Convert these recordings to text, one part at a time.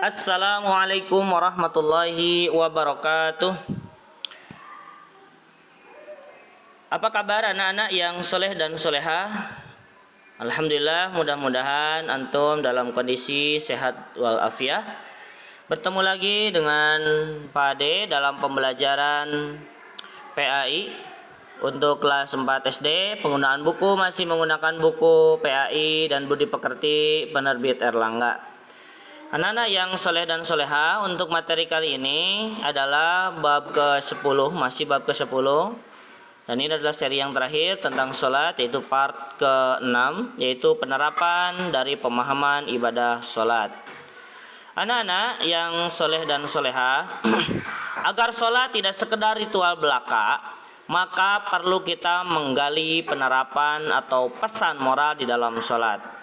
Assalamualaikum warahmatullahi wabarakatuh. Apa kabar anak-anak yang soleh dan soleha? Alhamdulillah, mudah-mudahan antum dalam kondisi sehat walafiat. Bertemu lagi dengan Pak Ade dalam pembelajaran PAI untuk kelas 4 SD. Penggunaan buku masih menggunakan buku PAI dan Budi Pekerti penerbit Erlangga. Anak-anak yang soleh dan soleha, untuk materi kali ini adalah bab ke-10, masih bab ke-10. Dan ini adalah seri yang terakhir tentang sholat, yaitu part ke-6, yaitu penerapan dari pemahaman ibadah sholat. Anak-anak yang soleh dan soleha, agar sholat tidak sekedar ritual belaka, maka perlu kita menggali penerapan atau pesan moral di dalam sholat.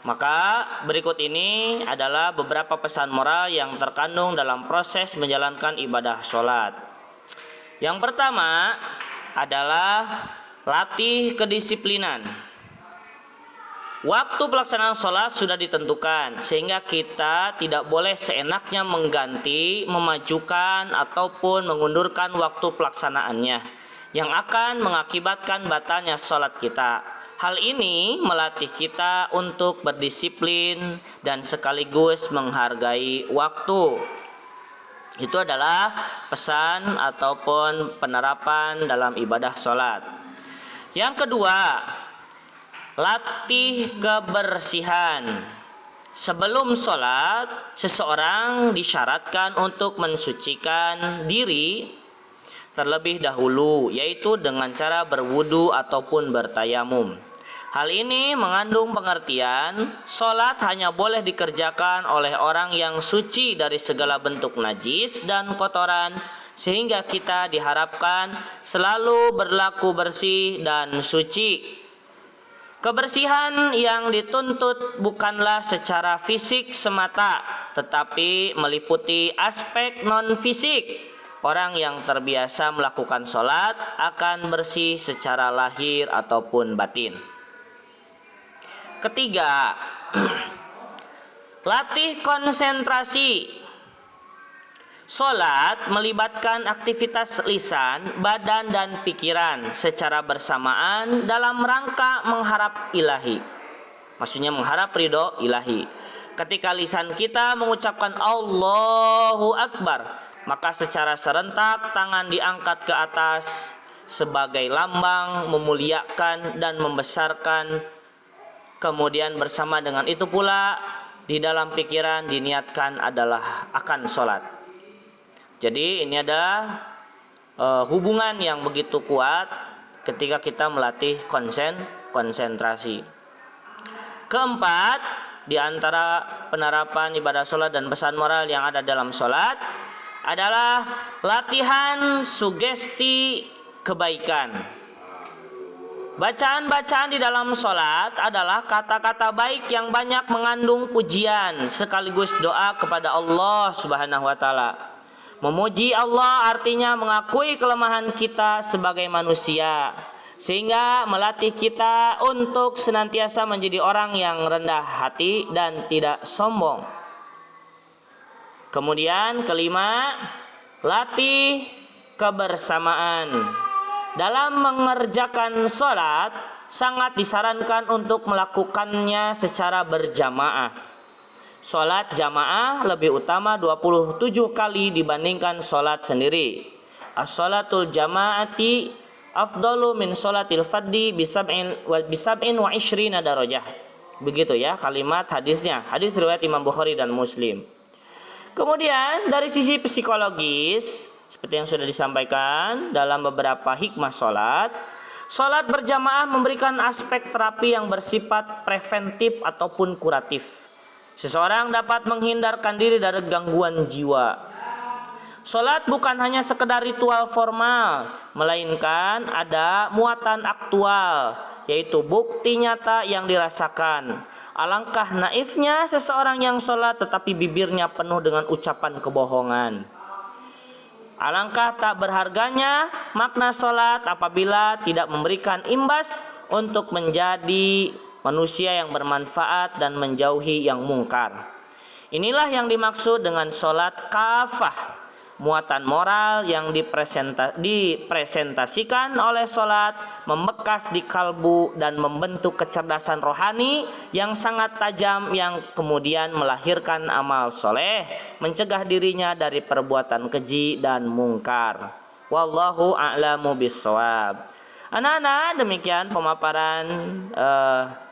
Maka berikut ini adalah beberapa pesan moral yang terkandung dalam proses menjalankan ibadah sholat. Yang pertama adalah latih kedisiplinan. Waktu pelaksanaan sholat sudah ditentukan, sehingga kita tidak boleh seenaknya mengganti, memajukan, ataupun mengundurkan waktu pelaksanaannya, yang akan mengakibatkan batalnya sholat kita. Hal ini melatih kita untuk berdisiplin dan sekaligus menghargai waktu. Itu adalah pesan ataupun penerapan dalam ibadah sholat. Yang kedua, latih kebersihan. Sebelum sholat, seseorang disyaratkan untuk mensucikan diri terlebih dahulu, yaitu dengan cara berwudu ataupun bertayamum. Hal ini mengandung pengertian sholat hanya boleh dikerjakan oleh orang yang suci dari segala bentuk najis dan kotoran, sehingga kita diharapkan selalu berlaku bersih dan suci. Kebersihan yang dituntut bukanlah secara fisik semata, tetapi meliputi aspek non-fisik. Orang yang terbiasa melakukan sholat akan bersih secara lahir ataupun batin. Ketiga, latih konsentrasi. Sholat melibatkan aktivitas lisan, badan, dan pikiran secara bersamaan dalam rangka mengharap ilahi. Maksudnya mengharap ridho ilahi. Ketika lisan kita mengucapkan Allahu Akbar, maka secara serentak tangan diangkat ke atas sebagai lambang memuliakan dan membesarkan. Kemudian bersama dengan itu pula di dalam pikiran diniatkan adalah akan sholat. Jadi ini adalah hubungan yang begitu kuat ketika kita melatih konsentrasi. Keempat, di antara penerapan ibadah sholat dan pesan moral yang ada dalam sholat adalah latihan sugesti kebaikan. Bacaan-bacaan di dalam sholat adalah kata-kata baik yang banyak mengandung pujian sekaligus doa kepada Allah Subhanahu wa Ta'ala. Memuji Allah artinya mengakui kelemahan kita sebagai manusia, sehingga melatih kita untuk senantiasa menjadi orang yang rendah hati dan tidak sombong. Kemudian kelima, latih kebersamaan. Dalam mengerjakan sholat, sangat disarankan untuk melakukannya secara berjamaah. Sholat jamaah lebih utama 27 kali dibandingkan sholat sendiri. As-sholatul jama'ati afdalu min sholatil faddi bisab'in wa ishrina darajah. Begitu ya kalimat hadisnya. Hadis riwayat Imam Bukhari dan Muslim. Kemudian dari sisi psikologis, seperti yang sudah disampaikan dalam beberapa hikmah sholat, sholat berjamaah memberikan aspek terapi yang bersifat preventif ataupun kuratif. Seseorang dapat menghindarkan diri dari gangguan jiwa. Sholat bukan hanya sekedar ritual formal, melainkan ada muatan aktual, yaitu bukti nyata yang dirasakan. Alangkah naifnya seseorang yang sholat tetapi bibirnya penuh dengan ucapan kebohongan. Alangkah tak berharganya makna sholat apabila tidak memberikan imbas untuk menjadi manusia yang bermanfaat dan menjauhi yang mungkar. Inilah yang dimaksud dengan sholat kafah. Muatan moral yang dipresentasikan oleh sholat membekas di kalbu dan membentuk kecerdasan rohani yang sangat tajam yang kemudian melahirkan amal soleh, mencegah dirinya dari perbuatan keji dan mungkar. Wallahu a'lamu bissawab. Anak-anak, demikian pemaparan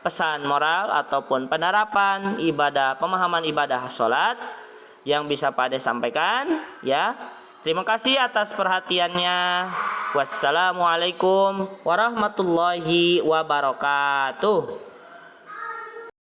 pesan moral ataupun penerapan ibadah, pemahaman ibadah sholat yang bisa Pak Ade sampaikan ya. Terima kasih atas perhatiannya. Wassalamualaikum warahmatullahi wabarakatuh.